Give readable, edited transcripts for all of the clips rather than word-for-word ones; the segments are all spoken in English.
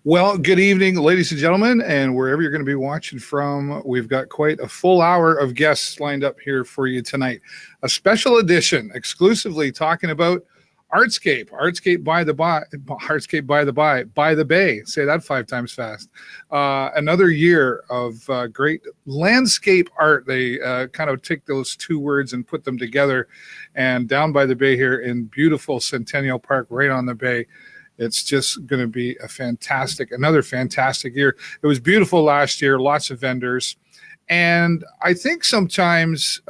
Well, good evening, ladies and gentlemen, and wherever you're going to be watching from, we've got quite a full hour of guests lined up here for you tonight. A special edition exclusively talking about ARTZscape, ARTZscape by the by, ARTZscape by the bay. Say that 5 times fast. Another year of great landscape art. They kind of take those 2 words and put them together. And down by the bay here in beautiful Centennial Park, right on the bay. It's just going to be another fantastic year. It was beautiful last year, lots of vendors. And I think sometimes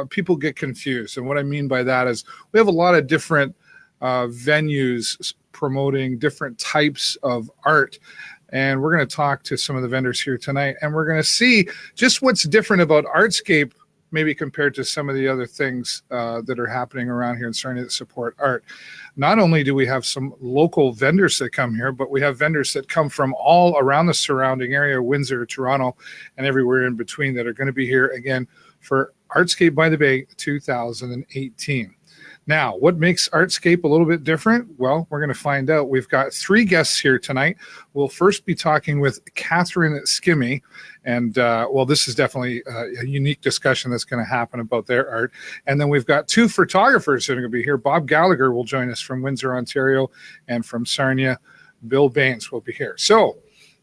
people get confused. And what I mean by that is we have a lot of different venues promoting different types of art. And we're going to talk to some of the vendors here tonight. And we're going to see just what's different about ARTZscape, maybe compared to some of the other things that are happening around here in Sarnia that support art. Not only do we have some local vendors that come here, but we have vendors that come from all around the surrounding area, Windsor, Toronto, and everywhere in between that are going to be here again for ARTZscape by the Bay 2018. Now, what makes ARTZscape a little bit different? Well, we're going to find out. We've got 3 guests here tonight. We'll first be talking with Katherine Scimmi. And, well, this is definitely a unique discussion that's going to happen about their art. And then we've got 2 photographers that are going to be here. Bob Gallagher will join us from Windsor, Ontario, and from Sarnia, Bill Baines will be here. So,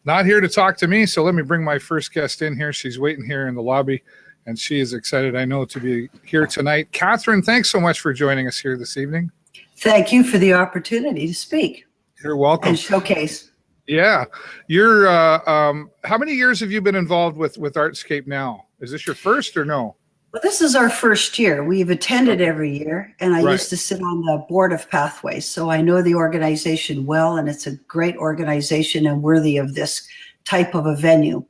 not here to talk to me, so let me bring my first guest in here. She's waiting here in the lobby. And she is excited, I know, to be here tonight. Katherine, thanks so much for joining us here this evening. Thank you for the opportunity to speak. You're welcome. And showcase. Yeah. You're, how many years have you been involved with ARTZscape now? Is this your first or no? Well, this is our first year. We've attended every year, and I used to sit on the board of Pathways, so I know the organization well, and it's a great organization and worthy of this type of a venue.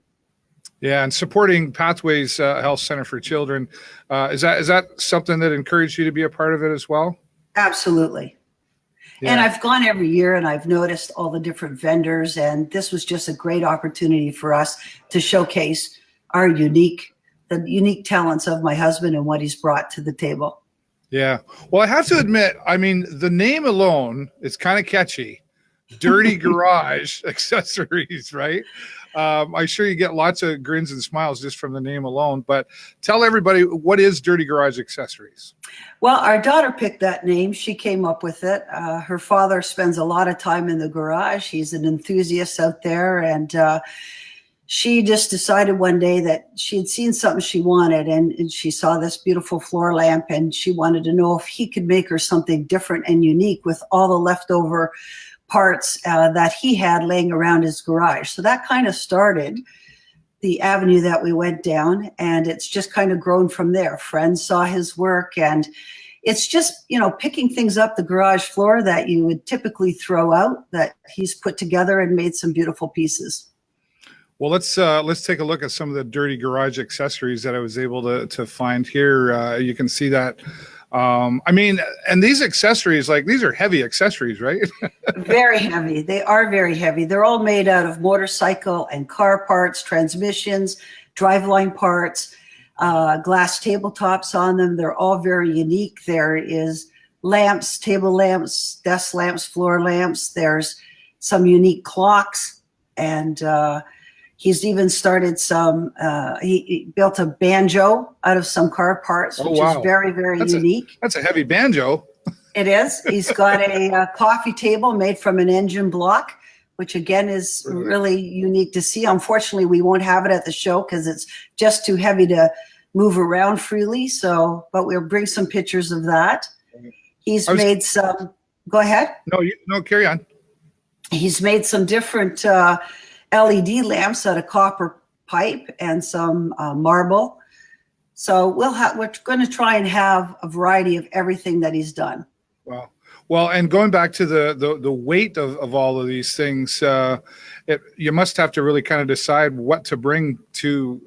Yeah, and supporting Pathways Health Center for Children, is that something that encouraged you to be a part of it as well? Absolutely. Yeah. And I've gone every year, and I've noticed all the different vendors, and this was just a great opportunity for us to showcase the unique talents of my husband and what he's brought to the table. Yeah. Well, I have to admit, I mean, the name alone is kind of catchy. Dirty Garage Accessories, right? I'm sure you get lots of grins and smiles just from the name alone, but tell everybody, what is Dirty Garage Accessories? Well, our daughter picked that name. She came up with it. Her father spends a lot of time in the garage. He's an enthusiast out there, and she just decided one day that she had seen something she wanted, and she saw this beautiful floor lamp, and she wanted to know if he could make her something different and unique with all the leftover parts that he had laying around his garage. So that kind of started the avenue that we went down, and it's just kind of grown from there. Friends saw his work, and it's just, picking things up the garage floor that you would typically throw out, that he's put together and made some beautiful pieces. Well, let's take a look at some of the Dirty Garage accessories that I was able to find here. You can see that. I mean, and these accessories, these are heavy accessories, right? Very heavy. They are very heavy. They're all made out of motorcycle and car parts, transmissions, driveline parts, glass tabletops on them. They're all very unique. There is lamps, table lamps, desk lamps, floor lamps. There's some unique clocks, and he's even started he built a banjo out of some car parts, which is very, very unique. That's a heavy banjo. It is. He's got a coffee table made from an engine block, which again is really unique to see. Unfortunately, we won't have it at the show because it's just too heavy to move around freely. So, but we'll bring some pictures of that. He's made some, go ahead. No, carry on. He's made some different LED lamps out of copper pipe and some marble. So we're going to try and have a variety of everything that he's done. Wow. Well, and going back to the weight of all of these things, you must have to really kind of decide what to bring to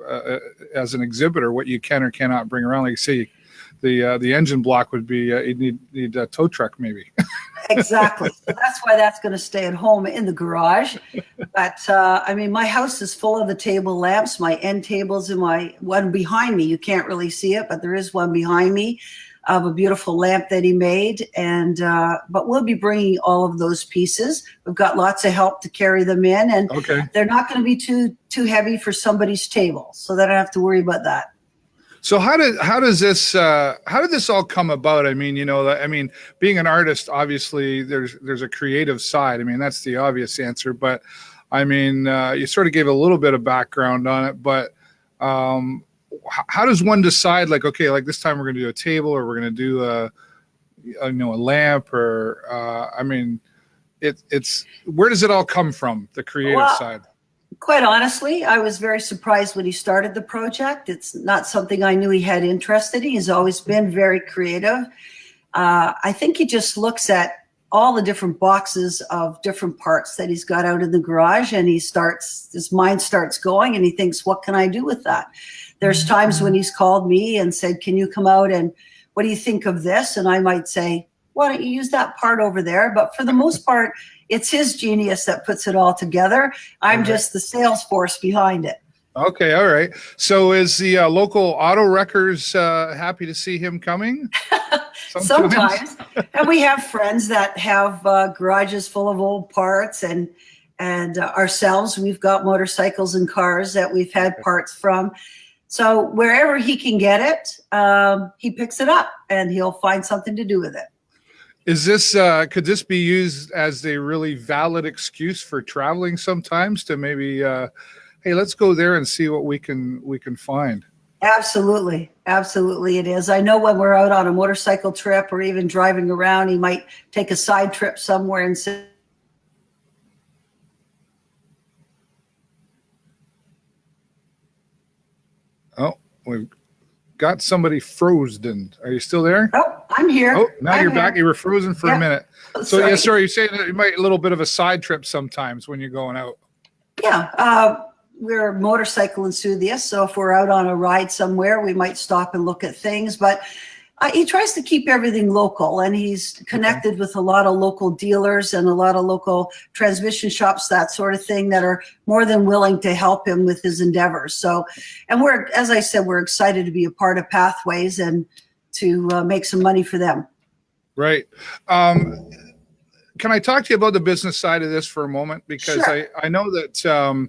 as an exhibitor, what you can or cannot bring around. Like you say, the engine block would be you'd need a tow truck maybe. Exactly. So that's why that's going to stay at home in the garage. But I mean, my house is full of the table lamps. My end tables and my one behind me, you can't really see it, but there is one behind me. of a beautiful lamp that he made. And but we'll be bringing all of those pieces. We've got lots of help to carry them in, and Okay. they're not going to be too heavy for somebody's table, so they don't have to worry about that. So how did this all come about? I mean, being an artist, obviously there's a creative side. I mean, that's the obvious answer, but I mean, you sort of gave a little bit of background on it, but how does one decide, like, okay, like this time we're going to do a table, or we're going to do a lamp, or I mean, it's where does it all come from, the creative side? Quite honestly, I was very surprised when he started the project. It's not something I knew he had interest in. He's always been very creative. I think he just looks at all the different boxes of different parts that he's got out in the garage, and his mind starts going, and he thinks, what can I do with that? There's times when he's called me and said, can you come out and what do you think of this? And I might say, why don't you use that part over there? But for the most part, it's his genius that puts it all together. I'm just the sales force behind it. Okay, all right. So is the local auto wreckers happy to see him coming? Sometimes. And we have friends that have garages full of old parts, and ourselves, we've got motorcycles and cars that we've had parts from. So wherever he can get it, he picks it up, and he'll find something to do with it. Is this could this be used as a really valid excuse for traveling sometimes, to maybe hey, let's go there and see what we can find? Absolutely it is. I know when we're out on a motorcycle trip or even driving around, he might take a side trip somewhere and say, oh, we've got somebody frozen. Are you still there? oh, I'm here. Oh, now you're here. back. You were frozen for a minute. So Sorry. yeah, sorry. You're saying that you might a little bit of a side trip sometimes when you're going out. Yeah, we're motorcycle enthusiasts, so if we're out on a ride somewhere, we might stop and look at things. But he tries to keep everything local, and he's connected with a lot of local dealers and a lot of local transmission shops, that sort of thing, that are more than willing to help him with his endeavors. So, and we're, as I said, we're excited to be a part of Pathways and to make some money for them. Right. Can I talk to you about the business side of this for a moment? Because Sure. I know that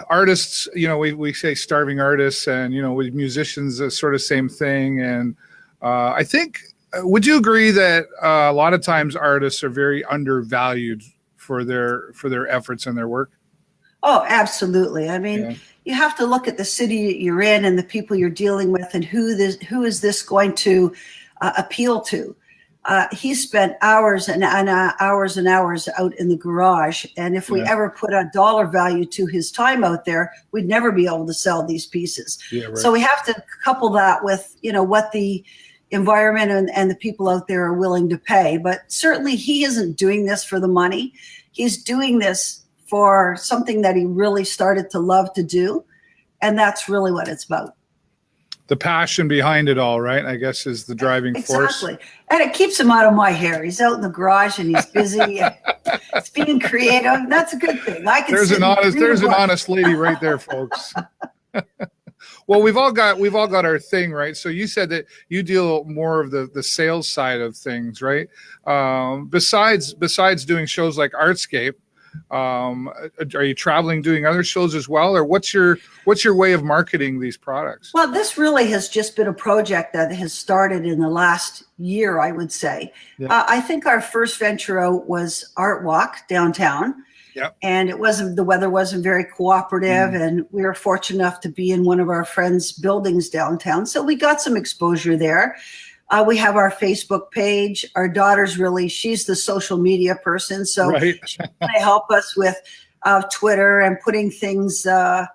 artists, we say starving artists, and, with musicians, sort of same thing. And I think, would you agree that a lot of times artists are very undervalued for their efforts and their work? Oh, absolutely. I mean, you have to look at the city you're in and the people you're dealing with, and who is this going to appeal to. He spent hours and hours and hours out in the garage. And if we ever put a dollar value to his time out there, we'd never be able to sell these pieces. Yeah, right. So we have to couple that with, what the environment and the people out there are willing to pay. But certainly he isn't doing this for the money. He's doing this for something that he really started to love to do. And that's really what it's about. The passion behind it all, right? I guess is the driving force. Exactly. And it keeps him out of my hair. He's out in the garage and he's busy. It's being creative. That's a good thing. There's an honest lady right there, folks. Well, we've all got our thing, right? So you said that you deal more of the sales side of things, right? Besides doing shows like ARTZscape, are you traveling doing other shows as well, or what's your way of marketing these products? Well, this really has just been a project that has started in the last year, I would say. I think our first venture out was Art Walk downtown. Yep. And the weather wasn't very cooperative, and we were fortunate enough to be in one of our friends' buildings downtown, so we got some exposure there. We have our Facebook page. Our daughter's she's the social media person. So she's going to help us with Twitter and putting things out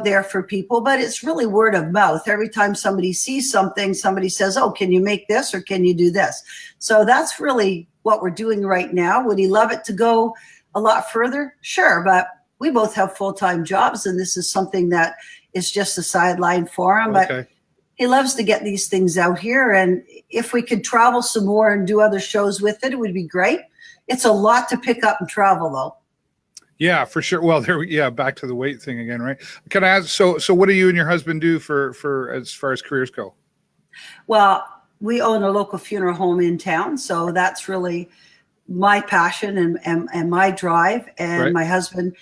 there for people. But it's really word of mouth. Every time somebody sees something, somebody says, oh, can you make this or can you do this? So that's really what we're doing right now. Would he love it to go a lot further? Sure. But we both have full-time jobs, and this is something that is just a sideline for him. But he loves to get these things out here, and if we could travel some more and do other shows with it, it would be great. It's a lot to pick up and travel, though. Yeah, for sure. Well, back to the weight thing again, right? Can I ask? So what do you and your husband do for as far as careers go? Well, we own a local funeral home in town, so that's really my passion and my drive. And Right. my husband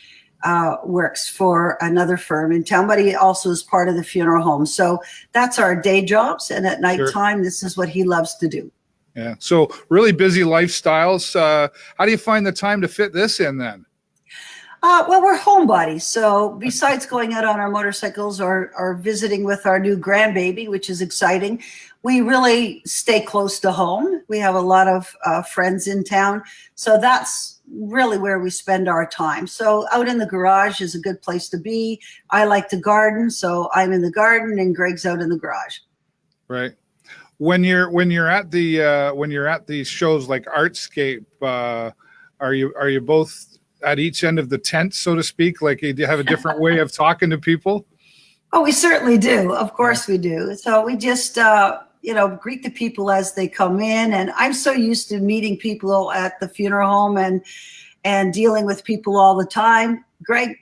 works for another firm in town, but he also is part of the funeral home. So that's our day jobs. And at nighttime, this is what he loves to do. Yeah. So really busy lifestyles. How do you find the time to fit this in then? Well, we're homebodies. So besides going out on our motorcycles or visiting with our new grandbaby, which is exciting, we really stay close to home. We have a lot of friends in town. So that's really where we spend our time. So out in the garage is a good place to be. I like to garden. So I'm in the garden and Greg's out in the garage. Right. When you're at these shows like ARTZscape, are you both at each end of the tent, so to speak? Like, do you have a different way of talking to people? Oh, we certainly do. Of course we do. So we just, greet the people as they come in. And I'm so used to meeting people at the funeral home and dealing with people all the time. Greg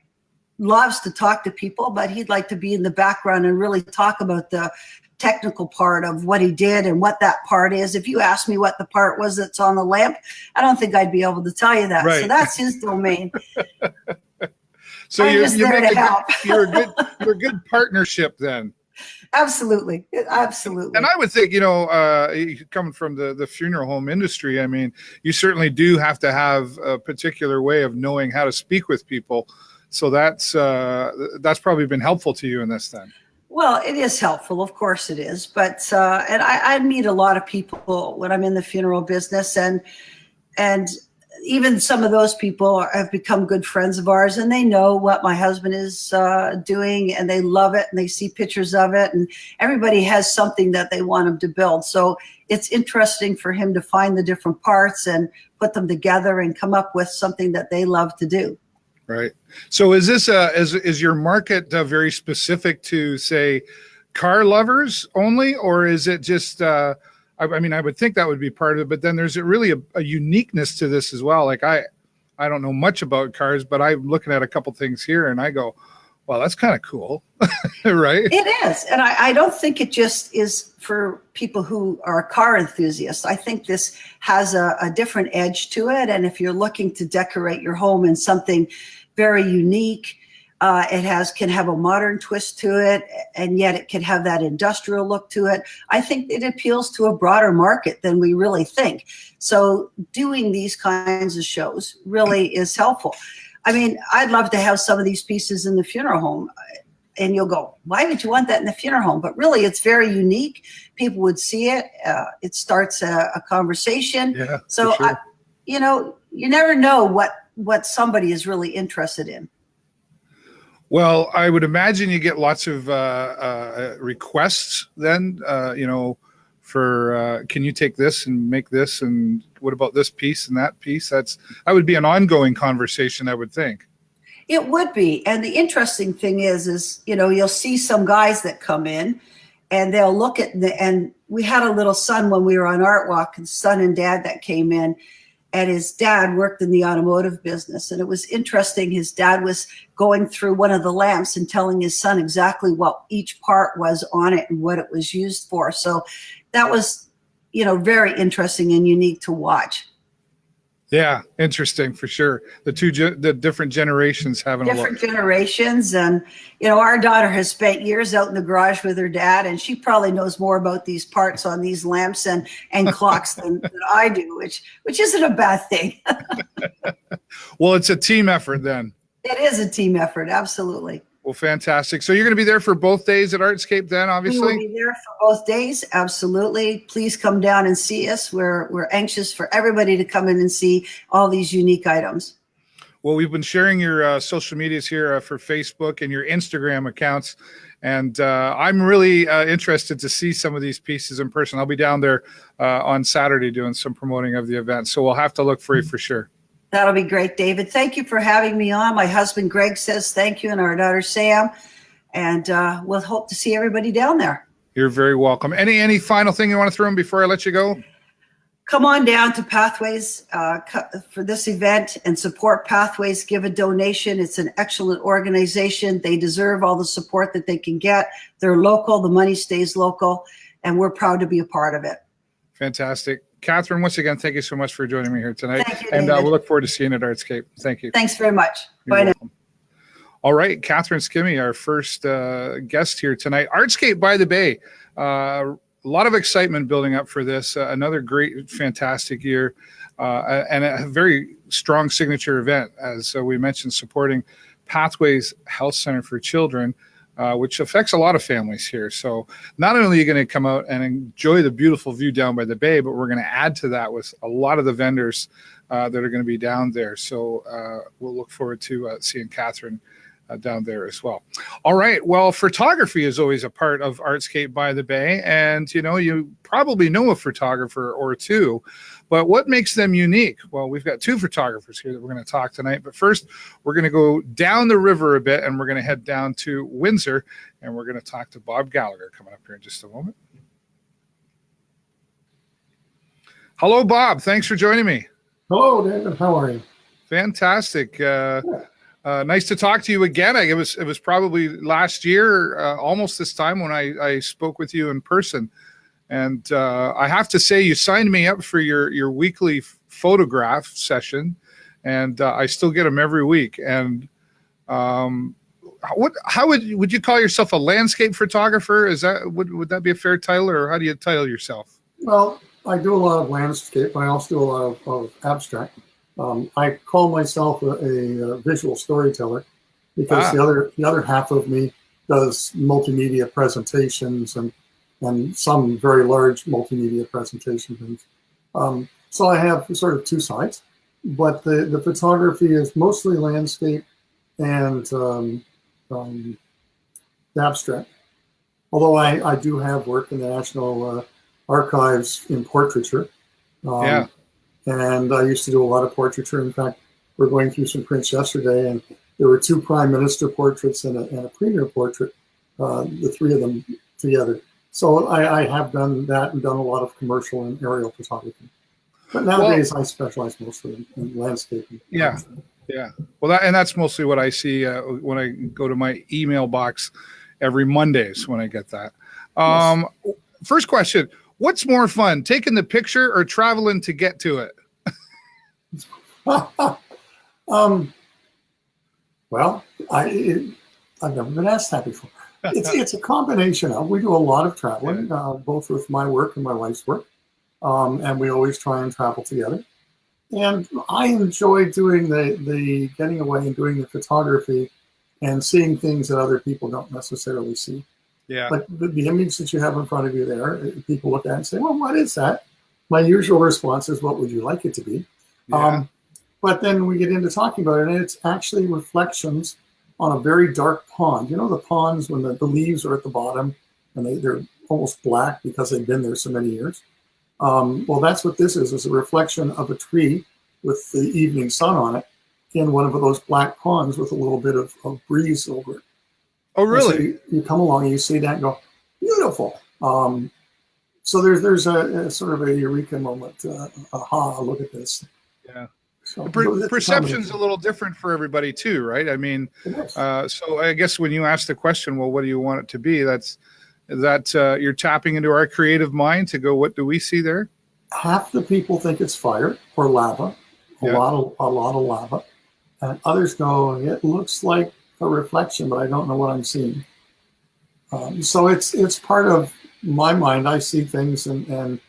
loves to talk to people, but he'd like to be in the background and really talk about the technical part of what he did and what that part is. If you ask me what the part was that's on the lamp, I don't think I'd be able to tell you that. Right. So that's his domain. So you're a good partnership then. Absolutely. Absolutely. And I would think, coming from the funeral home industry, I mean, you certainly do have to have a particular way of knowing how to speak with people. So that's probably been helpful to you in this then. Well, it is helpful. Of course it is. But, and I meet a lot of people when I'm in the funeral business, and even some of those people have become good friends of ours, and they know what my husband is doing, and they love it, and they see pictures of it, and everybody has something that they want him to build. So it's interesting for him to find the different parts and put them together and come up with something that they love to do. Right. So is this is your market very specific to, say, car lovers only, or is it just? I mean, I would think that would be part of it, but then there's really a uniqueness to this as well. Like I don't know much about cars, but I'm looking at a couple things here, and I go, "Well, that's kind of cool," right? It is, and I don't think it just is for people who are car enthusiasts. I think this has a different edge to it, and if you're looking to decorate your home in something very unique, it can have a modern twist to it, and yet it can have that industrial look to it. I think it appeals to a broader market than we really think. So doing these kinds of shows really is helpful. I mean, I'd love to have some of these pieces in the funeral home, and you'll go, why would you want that in the funeral home? But really, it's very unique. People would see it. It starts a conversation. Yeah, so, sure. You never know what somebody is really interested in. Well, I would imagine you get lots of requests then, for can you take this and make this, and what about this piece and that piece? That would be an ongoing conversation, I would think. It would be. And the interesting thing is, you'll see some guys that come in and they'll look at and we had a little son when we were on Art Walk, and son and dad that came in. And his dad worked in the automotive business. And it was interesting. His dad was going through one of the lamps and telling his son exactly what each part was on it and what it was used for. So that was, very interesting and unique to watch. Yeah, interesting for sure. The different generations having different generations. And, our daughter has spent years out in the garage with her dad, and she probably knows more about these parts on these lamps and clocks than I do, which isn't a bad thing. Well, it's a team effort then. It is a team effort. Absolutely. Well, fantastic. So you're going to be there for both days at ARTZscape then, obviously? We will be there for both days. Absolutely. Please come down and see us. We're anxious for everybody to come in and see all these unique items. Well, we've been sharing your social medias here for Facebook and your Instagram accounts. And I'm really interested to see some of these pieces in person. I'll be down there on Saturday doing some promoting of the event. So we'll have to look for you for sure. That'll be great, David. Thank you for having me on. My husband, Greg, says thank you, and our daughter, Sam. And we'll hope to see everybody down there. You're very welcome. Any final thing you want to throw in before I let you go? Come on down to Pathways for this event and support Pathways. Give a donation. It's an excellent organization. They deserve all the support that they can get. They're local. The money stays local. and we're proud to be a part of it. Fantastic. Katherine, once again, thank you so much for joining me here tonight. Thank you, and David. we'll look forward to seeing you at Artscape. Thank you. Thanks very much. You're Bye now. welcome. All right, Katherine Scimmi, our first guest here tonight. Artscape by the Bay. A lot of excitement building up for this. Another great, fantastic year, and a very strong signature event, as we mentioned, supporting Pathways Health Center for Children, which affects a lot of families here. So not only are you going to come out and enjoy the beautiful view down by the bay, but we're going to add to that with a lot of the vendors that are going to be down there. So we'll look forward to seeing Katherine down there as well. All right. Well, photography is always a part of Artscape by the Bay. And, you probably know a photographer or two, but what makes them unique? Well, we've got two photographers here that we're going to talk tonight. But first, we're going to go down the river a bit, and we're going to head down to Windsor, and we're going to talk to Bob Gallagher coming up here in just a moment. Hello, Bob. Thanks for joining me. Hello, David. How are you? Fantastic. Nice to talk to you again. It was probably last year, almost this time, when I spoke with you in person. And I have to say, you signed me up for your weekly photograph session, and I still get them every week. And how would you call yourself a landscape photographer? Would that be a fair title, or how do you title yourself? Well, I do a lot of landscape. I also do a lot of abstract. I call myself a visual storyteller because the other half of me does multimedia presentations and some very large multimedia presentation things. So I have sort of two sides, but the photography is mostly landscape and abstract. Although I do have work in the National Archives in portraiture. And I used to do a lot of portraiture. In fact, we're going through some prints yesterday, and there were two prime minister portraits and a premier portrait, the three of them together. So I have done that and done a lot of commercial and aerial photography. But nowadays, I specialize mostly in landscape. Yeah. Well, that's mostly what I see when I go to my email box every Mondays when I get that. Yes. First question. What's more fun, taking the picture or traveling to get to it? Well, I've never been asked that before. It's a combination of, we do a lot of traveling, both with my work and my wife's work. And we always try and travel together. And I enjoy doing the getting away and doing the photography and seeing things that other people don't necessarily see. Yeah. But the image that you have in front of you there, people look at it and say, well, what is that? My usual response is, what would you like it to be? Yeah. But then we get into talking about it, and it's actually reflections on a very dark pond. You know, the ponds when the leaves are at the bottom and they're almost black because they've been there so many years. Well, that's what this is a reflection of a tree with the evening sun on it in one of those black ponds with a little bit of breeze over it. Oh, really? So you come along and you see that and go, beautiful. So there's a sort of a eureka moment. Aha, look at this. Yeah. So perception's a little different for everybody too, right? I mean, so I guess when you ask the question, well, what do you want it to be? That you're tapping into our creative mind to go, what do we see there? Half the people think it's fire or lava, a lot of lava, and others go, it looks like a reflection, but I don't know what I'm seeing. So it's part of my mind. I see things and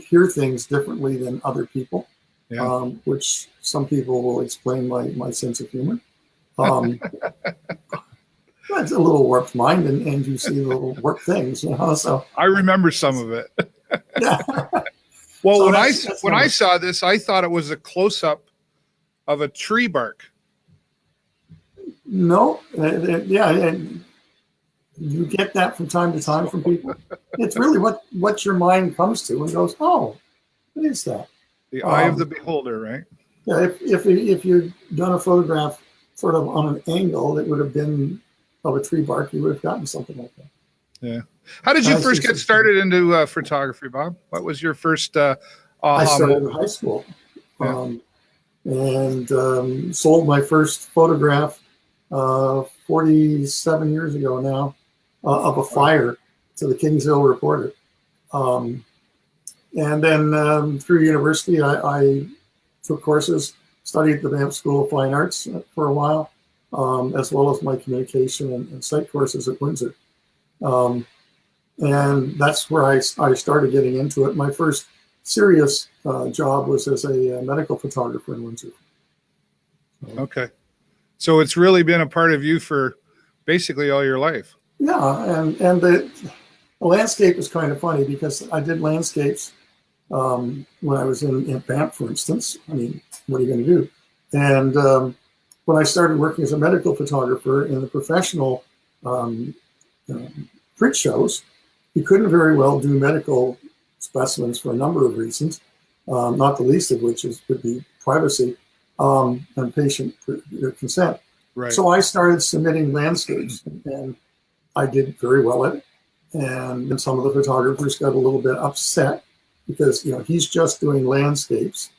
hear things differently than other people, which some people will explain my sense of humor. It's a little warped mind, and you see little warped things, So I remember some of it. Well, so when I saw this, I thought it was a close-up of a tree bark. No, and you get that from time to time from people. It's really what your mind comes to and goes, oh, what is that? The eye of the beholder, right? Yeah, if you'd done a photograph sort of on an angle that would have been of a tree bark, you would have gotten something like that. Yeah. How did you first get started into photography, Bob? What was your first I started in high school and sold my first photograph 47 years ago now of a fire to the Kingsville Reporter. And then through university, I took courses, studied at the Banff School of Fine Arts for a while, as well as my communication and site courses at Windsor. And that's where I started getting into it. My first serious job was as a medical photographer in Windsor. Okay. So it's really been a part of you for basically all your life. Yeah, and the landscape is kind of funny because I did landscapes when I was in Banff, for instance. I mean, what are you going to do? And when I started working as a medical photographer in the professional print shows, you couldn't very well do medical specimens for a number of reasons, not the least of which would be privacy and patient consent. Right. So I started submitting landscapes, and I did very well at it. And then some of the photographers got a little bit upset because, you know, he's just doing landscapes.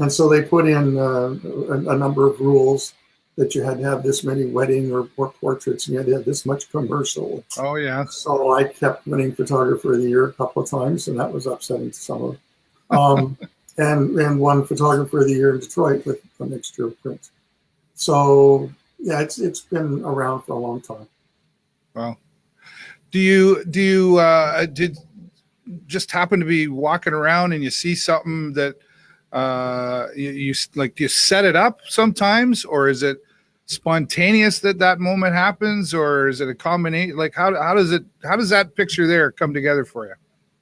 And so they put in a number of rules that you had to have this many wedding or portraits, and you had to have this much commercial. Oh, yeah. So I kept winning Photographer of the Year a couple of times, and that was upsetting to some of them. And won Photographer of the Year in Detroit with a mixture of prints. So yeah, it's been around for a long time. Wow. Do you did just happen to be walking around and you see something that you like, you set it up sometimes, or is it spontaneous that moment happens, or is it a combination? Like how does that picture there come together for you?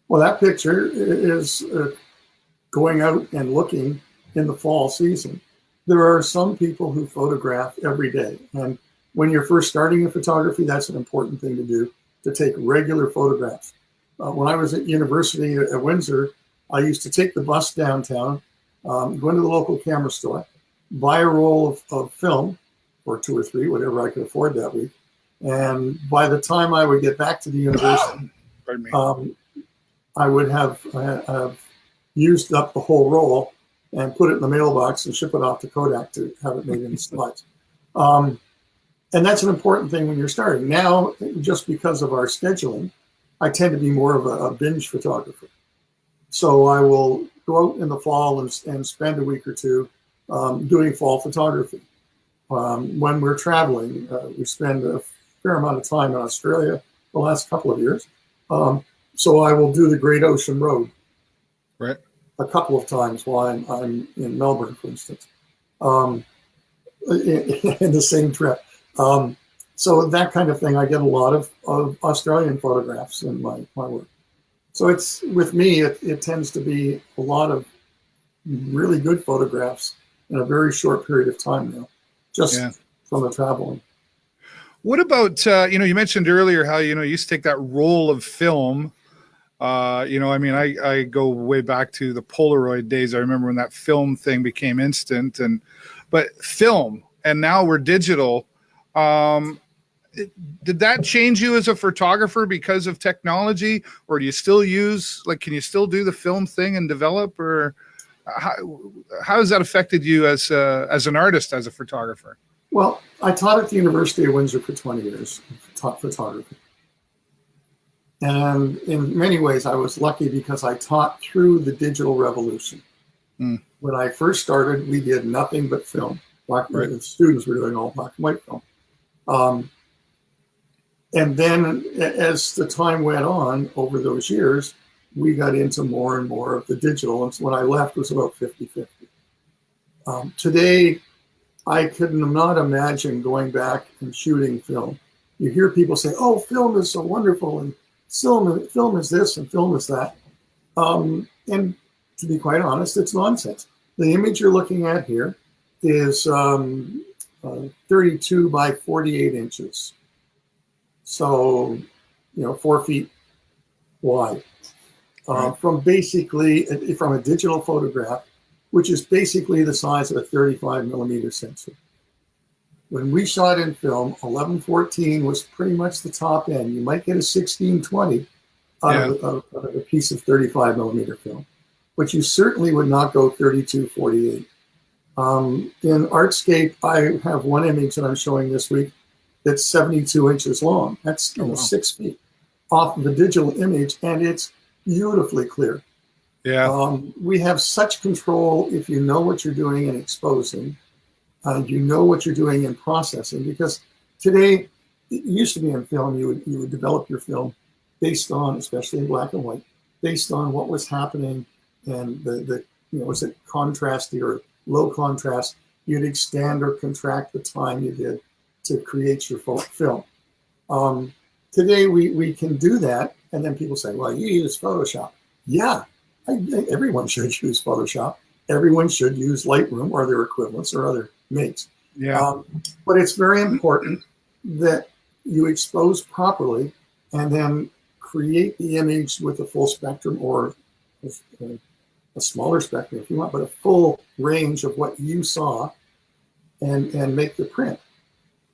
Well, that picture is going out and looking in the fall season. There are some people who photograph every day, and when you're first starting in photography, that's an important thing to do, to take regular photographs. When I was at university at Windsor, I used to take the bus downtown, go into the local camera store, buy a roll of film, or 2 or 3, whatever I could afford that week. And by the time I would get back to the university, I would have used up the whole roll and put it in the mailbox and ship it off to Kodak to have it made into slides. And that's an important thing when you're starting. Now, just because of our scheduling, I tend to be more of a binge photographer. So I will go out in the fall and spend a week or two doing fall photography. When we're traveling, we spend a fair amount of time in Australia the last couple of years. So I will do the Great Ocean Road. Right. A couple of times while I'm in Melbourne, for instance, in the same trip. So that kind of thing, I get a lot of Australian photographs in my work. So it's, with me, it tends to be a lot of really good photographs in a very short period of time now, just from the traveling. What about, you mentioned earlier how, you used to take that roll of film. I mean, I go way back to the Polaroid days. I remember when that film thing became instant, but film, and now we're digital. Did that change you as a photographer because of technology, or do you still use, can you still do the film thing and develop, or how has that affected you as an artist, as a photographer? Well, I taught at the University of Windsor for 20 years, taught photography. And in many ways, I was lucky because I taught through the digital revolution. When I first started, we did nothing but film. The students were doing all black and white film. And then as the time went on over those years, we got into more and more of the digital. And so when I left, it was about 50-50. Today, I could not imagine going back and shooting film. You hear people say, oh, film is so wonderful, and film is this and film is that. And to be quite honest, it's nonsense. The image you're looking at here is 32 by 48 inches. So, 4 feet wide. From a digital photograph, which is basically the size of a 35 millimeter sensor. When we shot in film, 1114 was pretty much the top end. You might get a 1620 out of a piece of 35 millimeter film, but you certainly would not go 3248. In ARTZscape, I have one image that I'm showing this week that's 72 inches long. That's 6 feet off of a digital image, and it's beautifully clear. Yeah. We have such control if you know what you're doing in exposing, you know what you're doing in processing, because today, it used to be in film, you would develop your film based on, especially in black and white, based on what was happening and the was it contrasty or low contrast, you'd extend or contract the time you did to create your film. Today we can do that, and then people say, well, you use Photoshop. Yeah, everyone should use Photoshop. Everyone should use Lightroom or their equivalents or other mates. Yeah. But it's very important that you expose properly and then create the image with a full spectrum, or a smaller spectrum if you want, but a full range of what you saw, and make the print.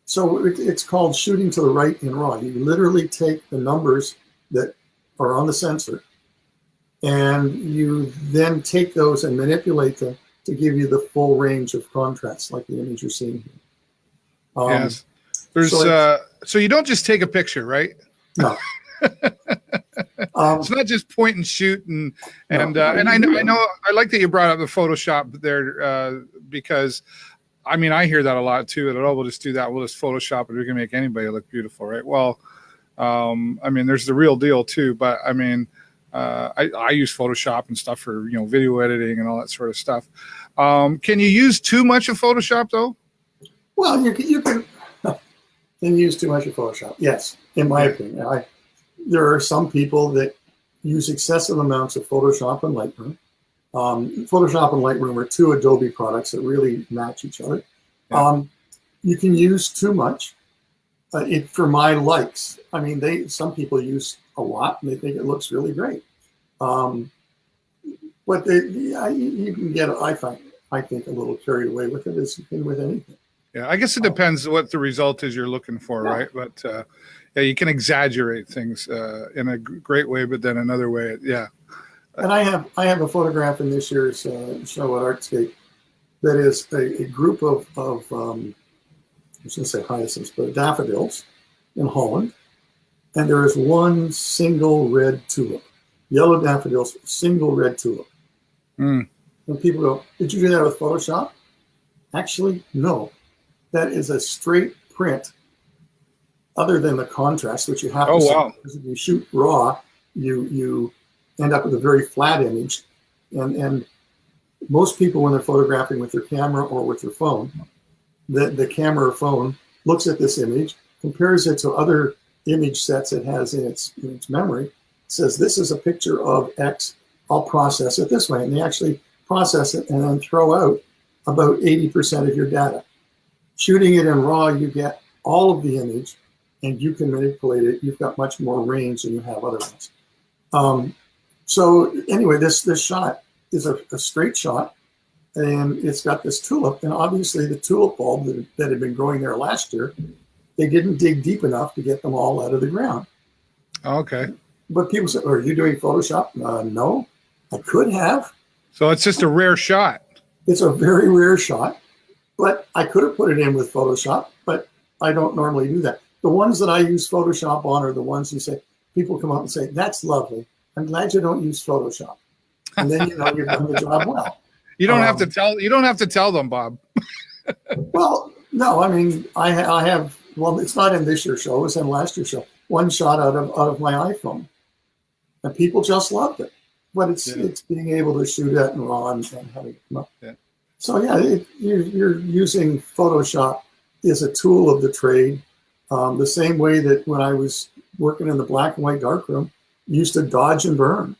So it's called shooting to the right in RAW. You literally take the numbers that are on the sensor, and you then take those and manipulate them to give you the full range of contrast, like the image you're seeing here. Yes. There's so you don't just take a picture, right? No. It's not just point and shoot, and I know I like that you brought up the Photoshop there, because I mean, I hear that a lot too. That, oh, we'll just do that. We'll just Photoshop it. We can make anybody look beautiful, right? Well, I mean, there's the real deal too. But I mean, I use Photoshop and stuff for video editing and all that sort of stuff. Can you use too much of Photoshop though? Well, you can use too much of Photoshop. Yes, in my opinion. There are some people that use excessive amounts of Photoshop and Lightroom. Photoshop and Lightroom are two Adobe products that really match each other. Yeah. You can use too much. For my likes, I mean, some people use a lot and they think it looks really great. But you can get, I think, a little carried away with it, as you can with anything. Yeah, I guess it depends what the result is you're looking for, right? But yeah, you can exaggerate things in a great way, but then another way, yeah. And I have a photograph in this year's show at ARTZscape that is a group of I was going to say hyacinths, but daffodils in Holland, and there is one single red tulip, yellow daffodils, single red tulip. And people go, "Did you do that with Photoshop?" Actually, no. That is a straight print, other than the contrast, which you have to see. Because if you shoot RAW, you end up with a very flat image. And most people, when they're photographing with their camera or with their phone, the camera or phone looks at this image, compares it to other image sets it has in its memory, says, this is a picture of X, I'll process it this way. And they actually process it and then throw out about 80% of your data. Shooting it in RAW, you get all of the image and you can manipulate it. You've got much more range than you have otherwise. So anyway, this shot is a straight shot, and it's got this tulip. And obviously the tulip bulb that had been growing there last year, they didn't dig deep enough to get them all out of the ground. Okay. But people say, are you doing Photoshop? No, I could have. So it's just a rare shot. It's a very rare shot. But I could have put it in with Photoshop, but I don't normally do that. The ones that I use Photoshop on are the ones you say, people come up and say, that's lovely. I'm glad you don't use Photoshop. And then you've done the job well. You don't have to tell them, Bob. Well, no, I mean, I have, well, it's not in this year's show, it was in last year's show, one shot out of my iPhone. And people just loved it. But it's being able to shoot it in RAW and having it come up. Yeah. So yeah, you're using Photoshop is a tool of the trade, the same way that when I was working in the black and white darkroom, used to dodge and burn,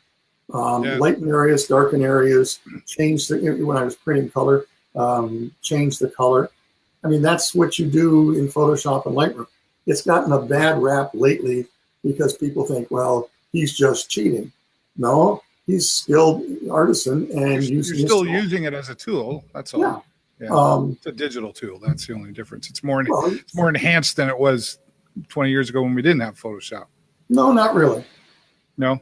lighten areas, darken areas, change when I was printing color, change the color. I mean, that's what you do in Photoshop and Lightroom. It's gotten a bad rap lately because people think, well, he's just cheating. No. He's skilled artisan, and you're still using it as a tool. That's all. Yeah. It's a digital tool. That's the only difference. It's more enhanced than it was 20 years ago when we didn't have Photoshop. No, not really. No.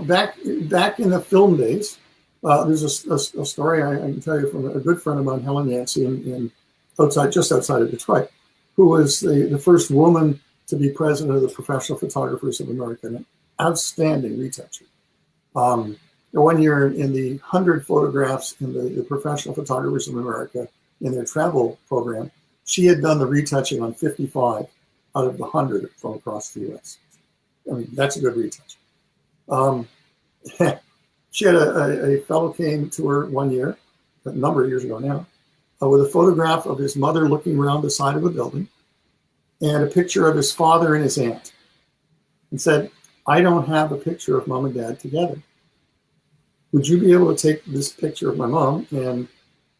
Back in the film days, there's a story I can tell you from a good friend of mine, Helen Yancey, just outside of Detroit, who was the first woman to be president of the Professional Photographers of America, an outstanding retoucher. One year in the 100 photographs in the Professional Photographers of America in their travel program, she had done the retouching on 55 out of the 100 from across the U.S. I mean, that's a good retouch. She had a fellow came to her one year, a number of years ago now, with a photograph of his mother looking around the side of a building and a picture of his father and his aunt, and said, I don't have a picture of mom and dad together. Would you be able to take this picture of my mom and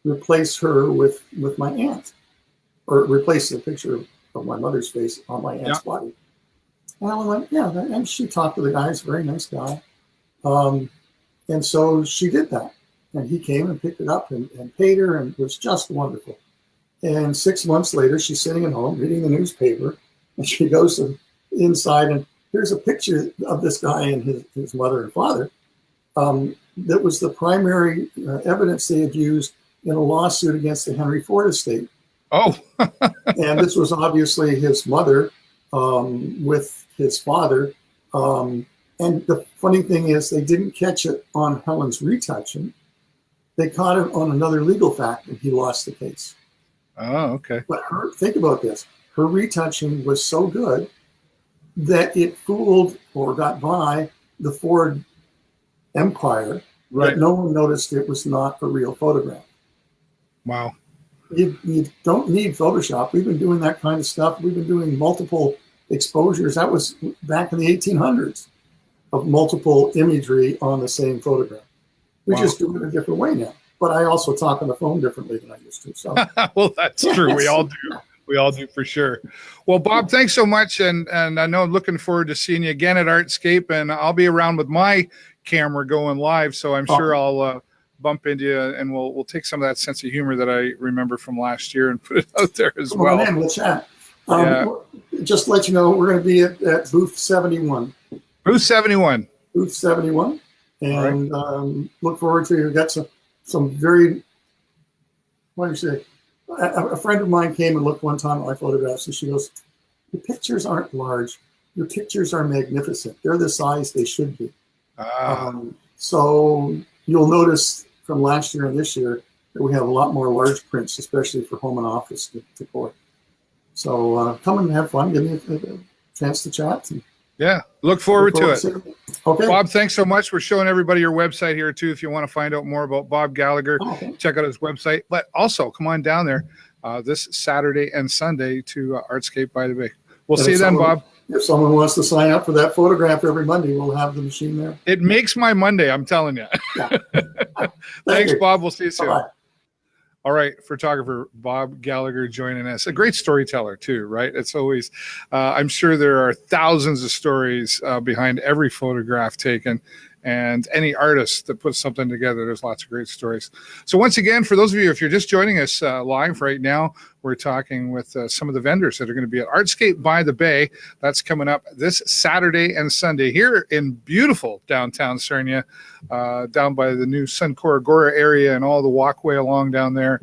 replace her with my aunt? Or replace the picture of my mother's face on my aunt's body? And I went, yeah. And she talked to the guy. He's a very nice guy. And so she did that. And he came and picked it up and paid her, and it was just wonderful. And 6 months later, she's sitting at home reading the newspaper, and she goes inside, and here's a picture of this guy and his mother and father. That was the primary evidence they had used in a lawsuit against the Henry Ford estate. Oh. And this was obviously his mother with his father. And the funny thing is, they didn't catch it on Helen's retouching. They caught it on another legal fact, and he lost the case. Oh, okay. But think about this. Her retouching was so good that it fooled or got by the Ford Empire, right, that no one noticed it was not a real photograph. Wow. You don't need Photoshop. We've been doing that kind of stuff. We've been doing multiple exposures. That was back in the 1800s, of multiple imagery on the same photograph. We just do it a different way now. But I also talk on the phone differently than I used to. So well, that's true. We all do. We all do, for sure. Well, Bob, thanks so much. And I know I'm looking forward to seeing you again at ARTZscape. And I'll be around with my camera going live. So I'm sure I'll bump into you, and we'll take some of that sense of humor that I remember from last year and put it out there as well. Man, we'll chat. Just to let you know, we're going to be at booth 71. Booth 71. Booth 71. And look forward to, got some very, what do you say? A friend of mine came and looked one time at my photographs, and she goes, your pictures aren't large. Your pictures are magnificent. They're the size they should be. So you'll notice from last year and this year that we have a lot more large prints, especially for home and office to collect. So come and have fun. Give me a chance to chat. Yeah, look forward to it. Okay. Bob, thanks so much. We're showing everybody your website here too. If you want to find out more about Bob Gallagher, check out his website. But also come on down there this Saturday and Sunday to ARTZscape by the Bay. We'll see you then, Bob. If someone wants to sign up for that photograph every Monday, we'll have the machine there. It makes my Monday, I'm telling you. Yeah. Thanks, Bob. We'll see you soon. Bye. All right, photographer Bob Gallagher joining us. A great storyteller too, right? It's always, I'm sure there are thousands of stories behind every photograph taken, and any artist that puts something together, there's lots of great stories. So once again, for those of you, if you're just joining us live right now, we're talking with some of the vendors that are going to be at ARTZscape by the Bay. That's coming up this Saturday and Sunday here in beautiful downtown Sarnia, down by the new Suncor Agora area and all the walkway along down there,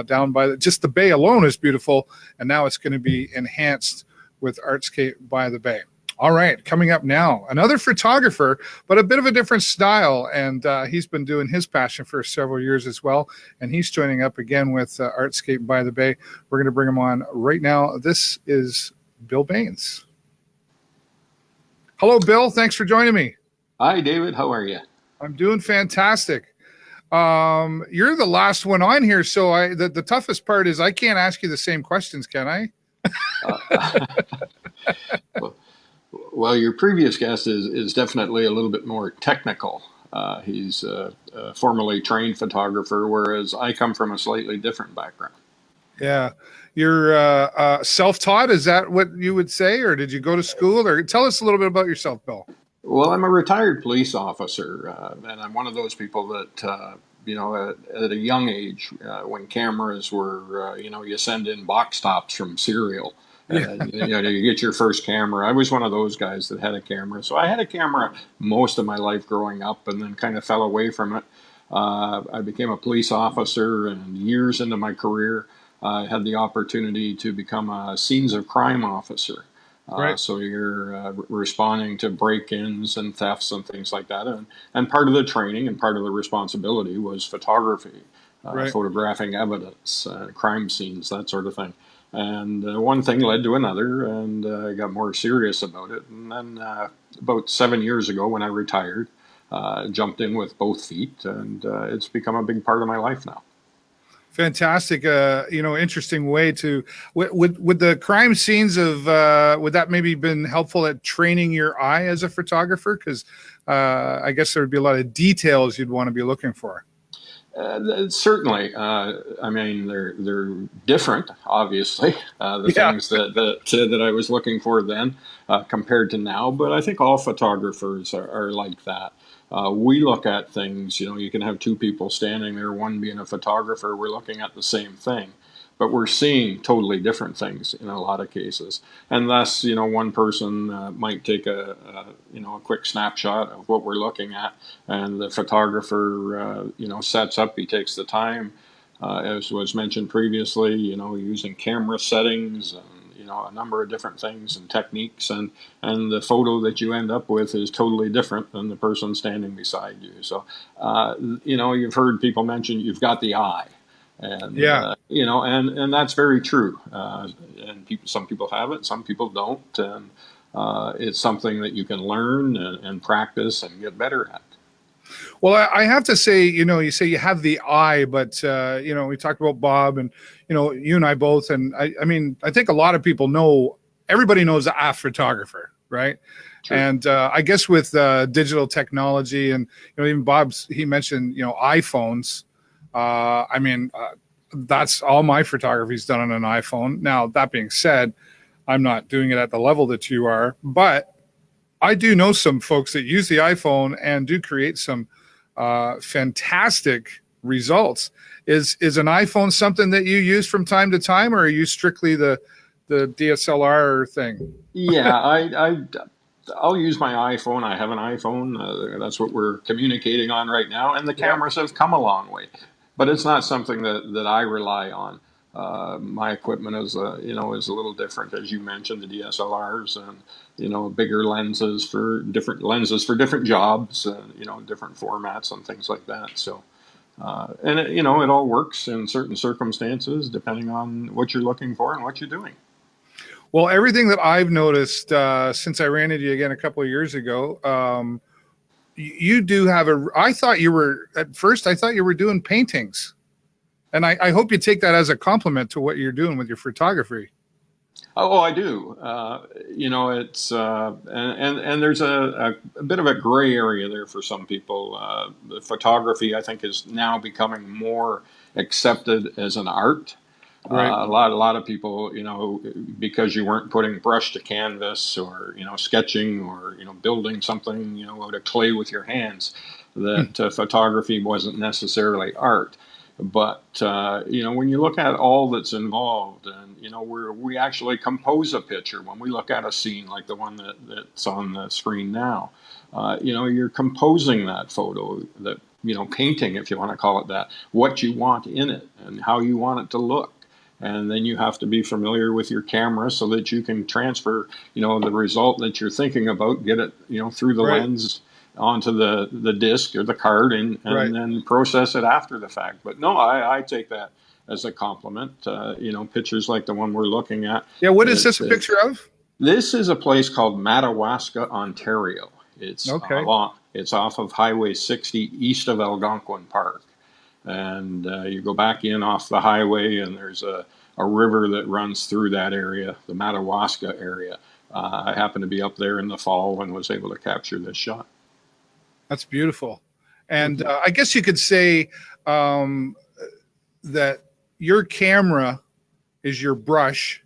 down by just the Bay alone is beautiful. And now it's going to be enhanced with ARTZscape by the Bay. All right, coming up now, another photographer, but a bit of a different style. And he's been doing his passion for several years as well. And he's joining up again with ARTZscape by the Bay. We're going to bring him on right now. This is Bill Baines. Hello, Bill. Thanks for joining me. Hi, David. How are you? I'm doing fantastic. You're the last one on here. So the toughest part is I can't ask you the same questions, can I? Well, your previous guest is definitely a little bit more technical. He's a formerly trained photographer, whereas I come from a slightly different background. Yeah. You're self-taught? Is that what you would say? Or did you go to school? Or tell us a little bit about yourself, Bill. Well, I'm a retired police officer, and I'm one of those people that, at a young age, when cameras were, you send in box tops from cereal. You get your first camera. I was one of those guys that had a camera. So I had a camera most of my life growing up, and then kind of fell away from it. I became a police officer, and years into my career, I had the opportunity to become a scenes of crime officer. Right. So you're responding to break-ins and thefts and things like that. And part of the training and part of the responsibility was photography, Right. photographing evidence, crime scenes, that sort of thing. And one thing led to another, and I got more serious about it. And then about 7 years ago, when I retired, jumped in with both feet, and it's become a big part of my life now. Fantastic. Interesting way to, would the crime scenes of, would that maybe been helpful at training your eye as a photographer? Because I guess there would be a lot of details you'd want to be looking for. Certainly. I mean, they're different, obviously. The Yeah. things that I was looking for then compared to now, but I think all photographers are like that. We look at things. You can have two people standing there, one being a photographer. We're looking at the same thing, but we're seeing totally different things in a lot of cases. And thus, one person might take a quick snapshot of what we're looking at, and the photographer, sets up. He takes the time, as was mentioned previously, using camera settings and a number of different things and techniques, and the photo that you end up with is totally different than the person standing beside you. So, you've heard people mention you've got the eye. And Yeah. and that's very true. And some people have it, some people don't, and it's something that you can learn and practice and get better at. Well, I have to say, you say you have the eye, but, we talked about Bob and, you and I both. And I mean, I think a lot of people everybody knows a photographer, right? True. And I guess with digital technology and, even he mentioned, iPhones. That's all my photography is done on an iPhone. Now, that being said, I'm not doing it at the level that you are, but I do know some folks that use the iPhone and do create some fantastic results. Is an iPhone something that you use from time to time, or are you strictly the DSLR thing? Yeah, I'll use my iPhone. I have an iPhone. That's what we're communicating on right now, and the cameras have come a long way. But it's not something that I rely on. My equipment is a little different, as you mentioned, the DSLRs and bigger lenses for different jobs, different formats and things like that. So, and it all works in certain circumstances depending on what you're looking for and what you're doing. Well, everything that I've noticed since I ran into you again a couple of years ago, you do have I thought you were doing paintings. And I hope you take that as a compliment to what you're doing with your photography. Oh, I do. It's and there's a bit of a gray area there for some people. The photography, I think, is now becoming more accepted as an art. Right. A lot of people, because you weren't putting brush to canvas or sketching or building something out of clay with your hands, that photography wasn't necessarily art. But when you look at all that's involved, and we actually compose a picture when we look at a scene like the one that's on the screen now. You're composing that photo, that painting, if you want to call it that, what you want in it and how you want it to look. And then you have to be familiar with your camera so that you can transfer, the result that you're thinking about, get it, through the lens onto the disc or the card, and then process it after the fact. But no, I take that as a compliment. Pictures like the one we're looking at. Yeah, what is this a picture of? This is a place called Madawaska, Ontario. It's it's off of Highway 60 east of Algonquin Park. And you go back in off the highway, and there's a river that runs through that area, the Madawaska area. I happened to be up there in the fall and was able to capture this shot. That's beautiful. And I guess you could say that your camera is your brush,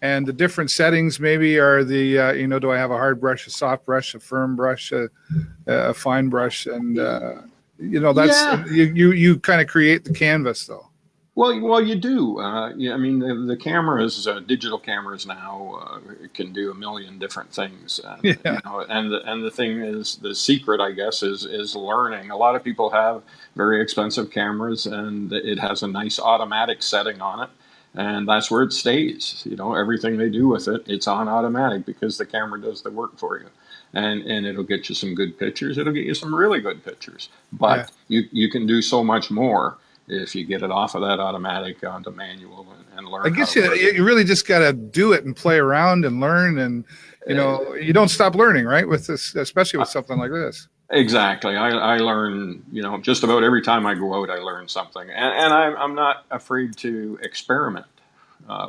and the different settings maybe are the, do I have a hard brush, a soft brush, a firm brush, a fine brush, and that's you kind of create the canvas, though. Well, you do. I mean, the cameras, digital cameras now, can do a million different things. And the thing is, the secret, I guess, is learning. A lot of people have very expensive cameras, and it has a nice automatic setting on it. and that's where it stays. Everything they do with it, it's on automatic because the camera does the work for you. And it'll get you some good pictures. It'll get you some really good pictures. But you can do so much more if you get it off of that automatic onto manual and learn. I guess you really just got to do it and play around and learn, and you don't stop learning, right? With this, especially with something like this. Exactly. I learn, just about every time I go out, I learn something, and I'm not afraid to experiment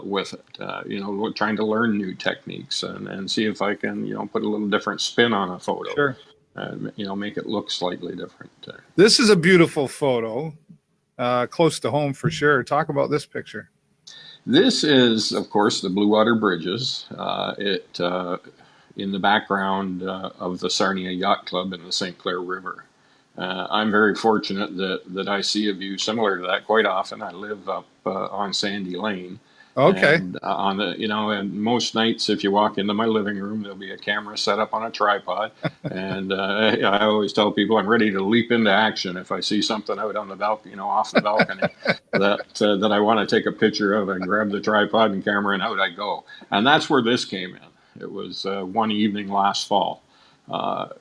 with it. Trying to learn new techniques and see if I can, put a little different spin on a photo. Sure. And make it look slightly different. This is a beautiful photo, close to home for sure. Talk about this picture. This is, of course, the Blue Water Bridges. In the background of the Sarnia Yacht Club in the St. Clair River. I'm very fortunate that I see a view similar to that quite often. I live up on Sandy Lane. Okay. And and most nights, if you walk into my living room, there'll be a camera set up on a tripod. And I always tell people I'm ready to leap into action if I see something out on the balcony, off the balcony that I want to take a picture of, and grab the tripod and camera, and out I go. And that's where this came in. It was one evening last fall.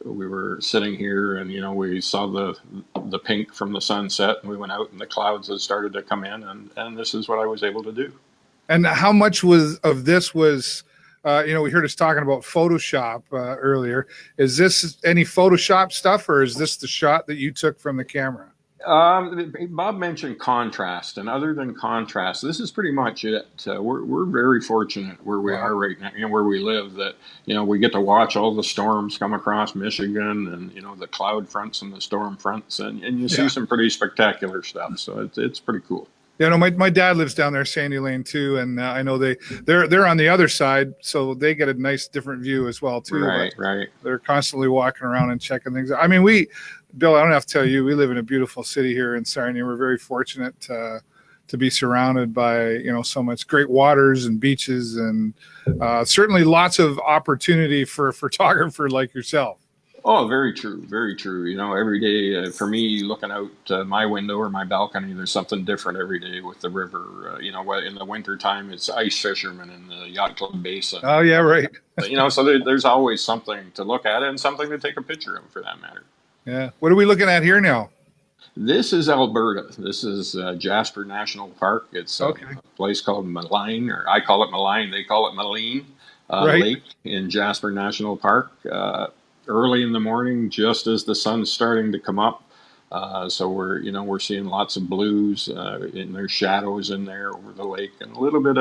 We were sitting here, and we saw the pink from the sunset, and we went out, and the clouds had started to come in, and this is what I was able to do. And how much of this was, we heard us talking about Photoshop earlier. Is this any Photoshop stuff, or is this the shot that you took from the camera? Bob mentioned contrast, and other than contrast, this is pretty much it. We're very fortunate where we are right now, where we live, that we get to watch all the storms come across Michigan, and the cloud fronts and the storm fronts, and you see some pretty spectacular stuff. So it's pretty cool. My dad lives down there, Sandy Lane too, and I know they're on the other side, so they get a nice different view as well too. Right. They're constantly walking around and checking things out. I mean, Bill, I don't have to tell you, we live in a beautiful city here in Sarnia. We're very fortunate to be surrounded by so much great waters and beaches, and certainly lots of opportunity for a photographer like yourself. Oh, very true. Very true. Every day for me, looking out my window or my balcony, there's something different every day with the river. In the wintertime, it's ice fishermen in the Yacht Club Basin. Oh, yeah, right. So there's always something to look at and something to take a picture of, for that matter. Yeah. What are we looking at here now? This is Alberta. This is Jasper National Park. It's a place called Maligne, or I call it Maligne. They call it Maligne Lake in Jasper National Park. Early in the morning, just as the sun's starting to come up. So we're seeing lots of blues, and there's shadows in there over the lake, and a little bit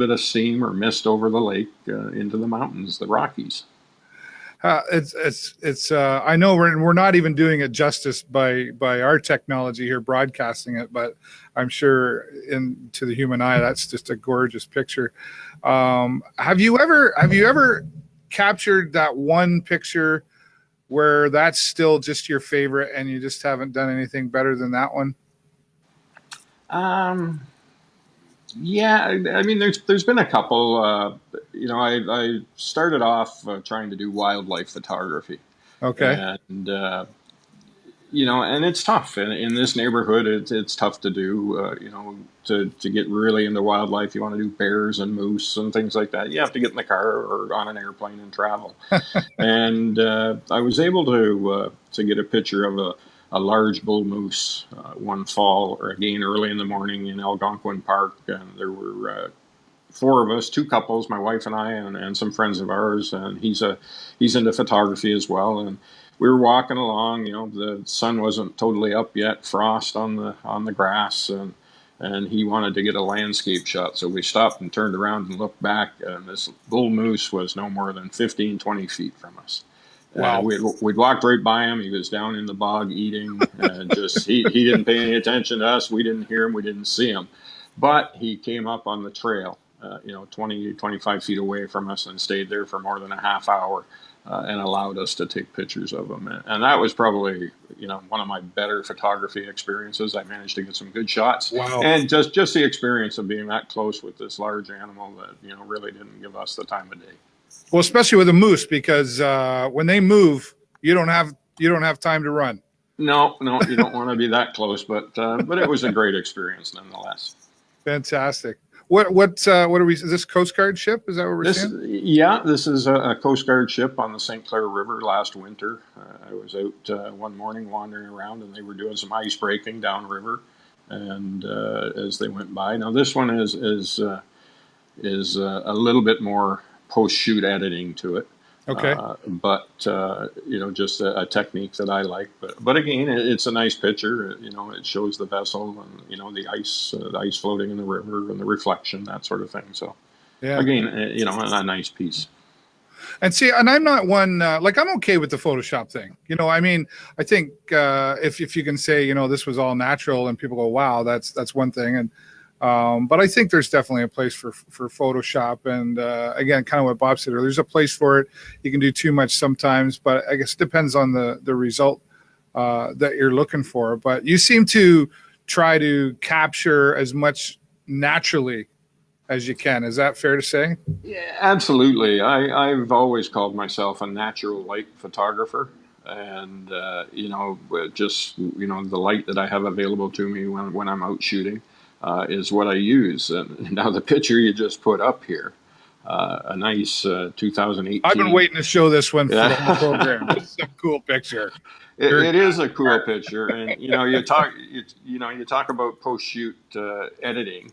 of steam or mist over the lake into the mountains, the Rockies. It's I know we're not even doing it justice by our technology here broadcasting it, but I'm sure to the human eye that's just a gorgeous picture. Have you ever captured that one picture where that's still just your favorite and you just haven't done anything better than that one? Yeah, I mean, there's been a couple. I started off trying to do wildlife photography. Okay. And and it's tough in this neighborhood. It's tough to do. To get really into wildlife, you want to do bears and moose and things like that. You have to get in the car or on an airplane and travel. And I was able to get a picture of a large bull moose one fall, or again early in the morning in Algonquin Park, and there were 4 of us, 2 couples, my wife and I, and some friends of ours, and he's into photography as well. And we were walking along. The sun wasn't totally up yet, frost on the grass, and he wanted to get a landscape shot. So we stopped and turned around and looked back, and this bull moose was no more than 15, 20 feet from us. Wow. We'd walked right by him. He was down in the bog eating, and just he didn't pay any attention to us. We didn't hear him. We didn't see him. But he came up on the trail, 20, 25 feet away from us, and stayed there for more than a half hour, and allowed us to take pictures of him. And that was probably, one of my better photography experiences. I managed to get some good shots. Wow. And just the experience of being that close with this large animal that, really didn't give us the time of day. Well, especially with a moose, because when they move, you don't have time to run. No, you don't want to be that close, but it was a great experience nonetheless. Fantastic. what are we? Is this Coast Guard ship? Is that what we're seeing? Yeah, this is a Coast Guard ship on the St. Clair River last winter. I was out one morning wandering around, and they were doing some ice breaking downriver, and as they went by. Now this one is a little bit more post-shoot editing to it. Okay. But just a technique that I like. But again, it's a nice picture. It shows the vessel and the ice floating in the river and the reflection, that sort of thing. So Yeah. again, a nice piece. And see, and I'm not one like I'm okay with the Photoshop thing. I mean, I think if you can say this was all natural and people go, wow, that's one thing. And but I think there's definitely a place for Photoshop. And again, kind of what Bob said earlier, there's a place for it. You can do too much sometimes, but I guess it depends on the result that you're looking for. But you seem to try to capture as much naturally as you can. Is that fair to say? Yeah, absolutely. I've always called myself a natural light photographer. And, just, the light that I have available to me when I'm out shooting is what I use. And now the picture you just put up here, a nice 2018. I've been waiting to show this one for the whole program. It's a cool picture. It is a cool picture. And, you talk about post-shoot editing.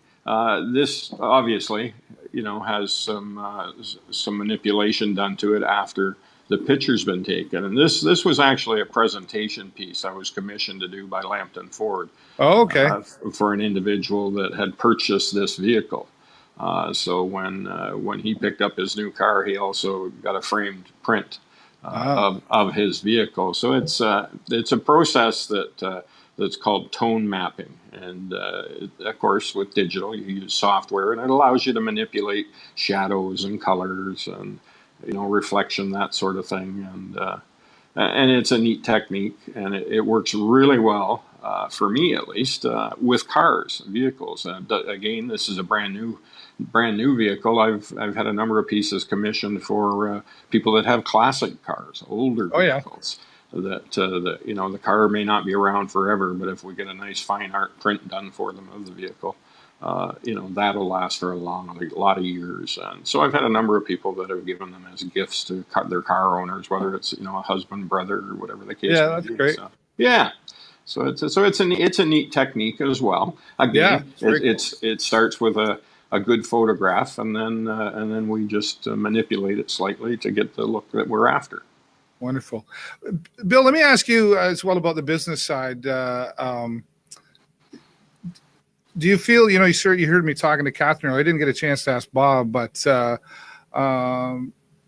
This obviously, has some manipulation done to it after the picture's been taken. And this was actually a presentation piece I was commissioned to do by Lambton Ford. Oh, okay. For an individual that had purchased this vehicle. So when he picked up his new car, he also got a framed print of his vehicle. So it's a process that's called tone mapping. And of course, with digital, you use software, and it allows you to manipulate shadows and colors and reflection, that sort of thing. And it's a neat technique, and it works really well for me, at least, with cars, vehicles. Again, this is a brand new vehicle. I've had a number of pieces commissioned for people that have classic cars, older vehicles. That the car may not be around forever, but if we get a nice fine art print done for them of the vehicle, that'll last for a lot of years. And so I've had a number of people that have given them as gifts to their car owners, whether it's a husband, brother, or whatever the case. Yeah, that's great. So, yeah. So it's a neat technique as well. Again, it starts with a good photograph, and then we just manipulate it slightly to get the look that we're after. Wonderful. Bill, let me ask you as well about the business side. Do you feel, you heard me talking to Katherine. I didn't get a chance to ask Bob, but do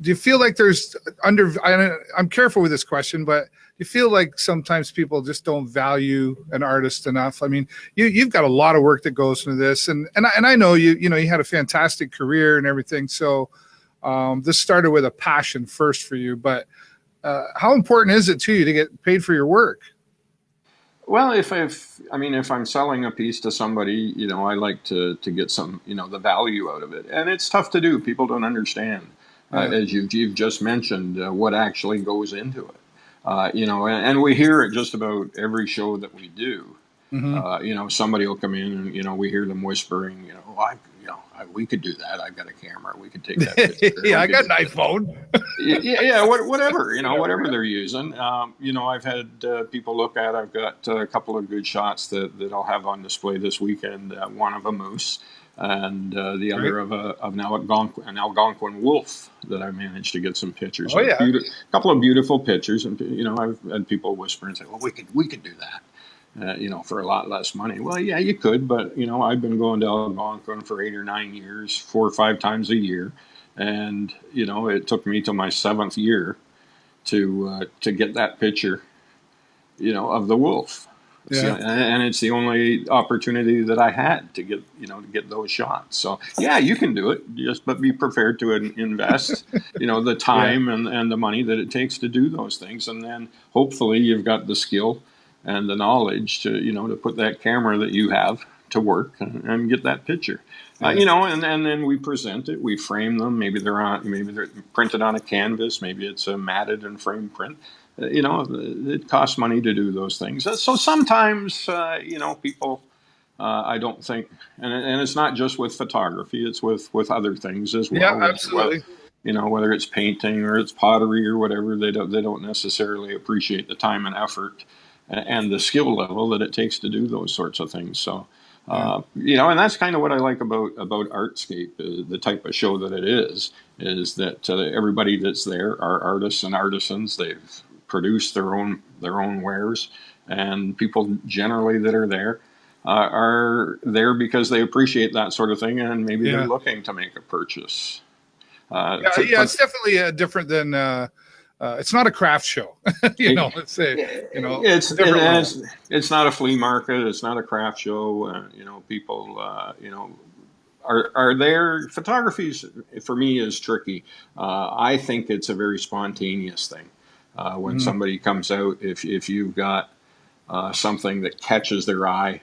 you feel like there's I'm careful with this question, but do you feel like sometimes people just don't value an artist enough? I mean, you've got a lot of work that goes into this, and I know you had a fantastic career and everything. So this started with a passion first for you, but how important is it to you to get paid for your work? Well, if I'm selling a piece to somebody, I like to get some, the value out of it. And it's tough to do. People don't understand, as you've just mentioned, what actually goes into it. And we hear it just about every show that we do. Mm-hmm. Somebody will come in and, we hear them whispering, we could do that. I've got a camera. We could take that picture. Yeah, I got an iPhone. Whatever, whatever they're using. I've had people look at, I've got a couple of good shots that I'll have on display this weekend. One of a moose and the other of an Algonquin wolf that I managed to get some pictures. Oh, yeah. A couple of beautiful pictures. And, I've had people whisper and say, well, we could do that. For a lot less money. Well, yeah, you could, but, I've been going to Algonquin for 8 or 9 years, 4 or 5 times a year. And, it took me till my 7th year to get that picture, of the wolf. Yeah. And it's the only opportunity that I had to get those shots. So, yeah, you can do it, but be prepared to invest, the time and the money that it takes to do those things. And then hopefully you've got the skill and the knowledge to put that camera that you have to work and get that picture. And then we present it, we frame them. Maybe they're printed on a canvas. Maybe it's a matted and framed print. It costs money to do those things. So sometimes, people I don't think, and it's not just with photography; it's with other things as well. Yeah, absolutely. Whether it's painting or it's pottery or whatever, they don't necessarily appreciate the time and effort and the skill level that it takes to do those sorts of things. So, and that's kind of what I like about ARTZscape, the type of show that it is that everybody that's there are artists and artisans. They've produced their own wares, and people generally that are there because they appreciate that sort of thing, and maybe they're looking to make a purchase. It's definitely different than it's not a craft show. It's not a flea market. It's not a craft show. People are there. Photography for me is tricky. I think it's a very spontaneous thing. When somebody comes out, if you've got something that catches their eye,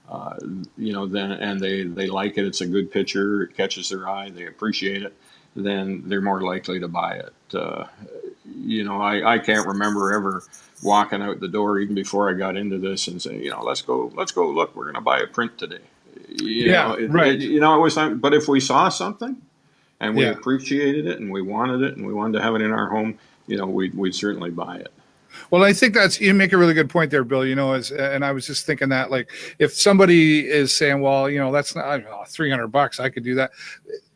then and they like it, it's a good picture, it catches their eye, they appreciate it, then they're more likely to buy it. I can't remember ever walking out the door even before I got into this and saying, let's go look, we're going to buy a print today. It was, but if we saw something and we appreciated it and we wanted to have it in our home, we'd certainly buy it. Well, I think you make a really good point there, Bill. And I was just thinking that, like, if somebody is saying, well, that's not, I don't know, $300, I could do that.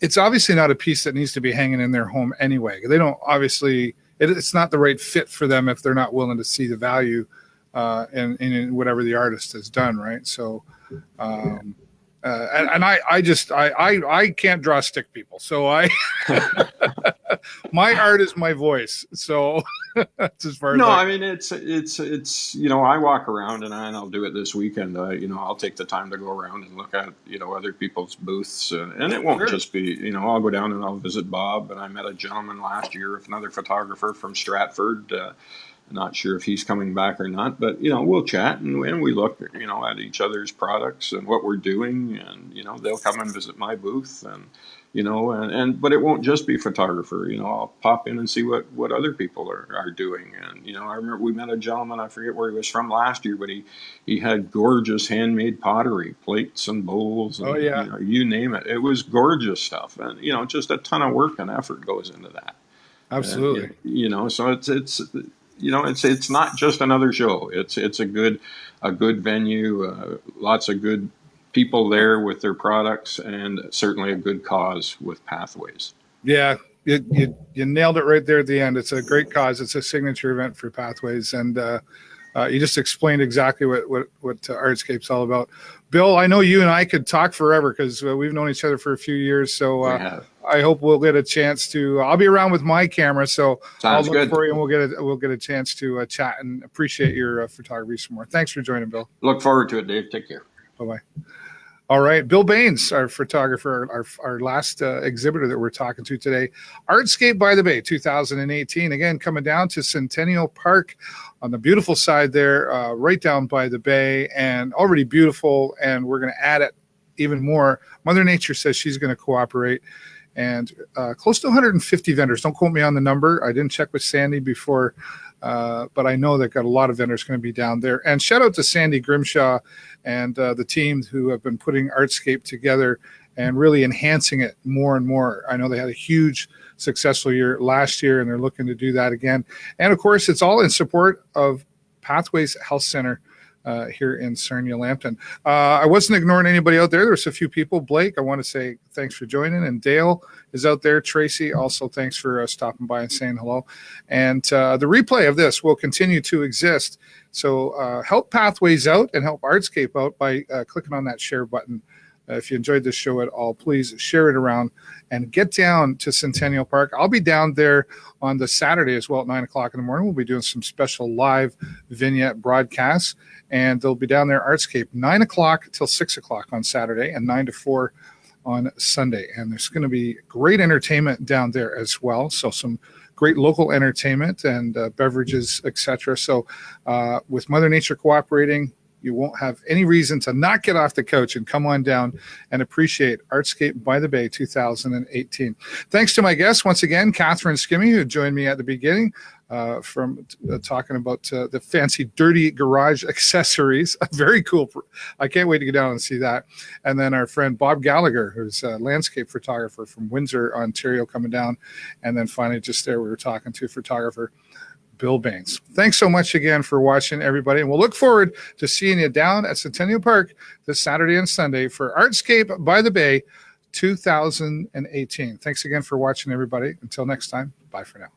It's obviously not a piece that needs to be hanging in their home anyway. They don't obviously, it's not the right fit for them if they're not willing to see the value in whatever the artist has done, right? So, I can't draw stick people, so my art is my voice. So that's as far as I mean, it's I walk around and I'll do it this weekend. I'll take the time to go around and look at other people's booths, and it won't just be I'll go down and I'll visit Bob. And I met a gentleman last year, another photographer from Stratford. Not sure if he's coming back or not, but we'll chat and we look at each other's products and what we're doing, and they'll come and visit my booth, and but it won't just be photographer. I'll pop in and see what other people are doing. And I remember we met a gentleman, I forget where he was from last year, but he had gorgeous handmade pottery, plates and bowls, and you name it. It was gorgeous stuff, and just a ton of work and effort goes into that. Absolutely. So it's not just another show. It's a good venue, lots of good people there with their products, and certainly a good cause with Pathways. Yeah, you nailed it right there at the end. It's a great cause. It's a signature event for Pathways, and you just explained exactly what ARTZscape's all about. Bill, I know you and I could talk forever because we've known each other for a few years. So I hope we'll get a chance to. I'll be around with my camera, so Sounds I'll look good. for you, and we'll get a chance to chat and appreciate your photography some more. Thanks for joining, Bill. Look forward to it, Dave. Take care. Bye-bye. All right, Bill Baines, our photographer, our last exhibitor that we're talking to today. ARTZscape by the Bay 2018, again, coming down to Centennial Park on the beautiful side there, right down by the bay, and already beautiful, and we're going to add it even more. Mother Nature says she's going to cooperate, and close to 150 vendors. Don't quote me on the number. I didn't check with Sandy before, but I know they've got a lot of vendors going to be down there. And shout out to Sandy Grimshaw and the team who have been putting ARTZscape together and really enhancing it more and more. I know they had a huge successful year last year, and they're looking to do that again. And of course, it's all in support of Pathways Health Center here in Sarnia, Lambton. I wasn't ignoring anybody out there. There's a few people. Blake, I want to say thanks for joining. And Dale is out there. Tracy, also thanks for stopping by and saying hello. And the replay of this will continue to exist. So help Pathways out and help ARTZscape out by clicking on that share button. If you enjoyed this show at all, please share it around and get down to Centennial Park. I'll be down there on the Saturday as well at 9 o'clock in the morning. We'll be doing some special live vignette broadcasts, and they'll be down there, ARTZscape, 9 o'clock till 6 o'clock on Saturday and 9 to 4 on Sunday. And there's going to be great entertainment down there as well. So some great local entertainment and beverages, etc. So with Mother Nature cooperating, You won't have any reason to not get off the couch and come on down and appreciate ARTZscape by the Bay 2018. Thanks to my guests once again, Katherine Scimmi, who joined me at the beginning. From talking about the fancy dirty garage accessories. Very cool. I can't wait to go down and see that. And then our friend Bob Gallagher, who's a landscape photographer from Windsor, Ontario, coming down. And then finally, just there, we were talking to photographer Bill Baines. Thanks so much again for watching, everybody. And we'll look forward to seeing you down at Centennial Park this Saturday and Sunday for ARTZscape by the Bay 2018. Thanks again for watching, everybody. Until next time, bye for now.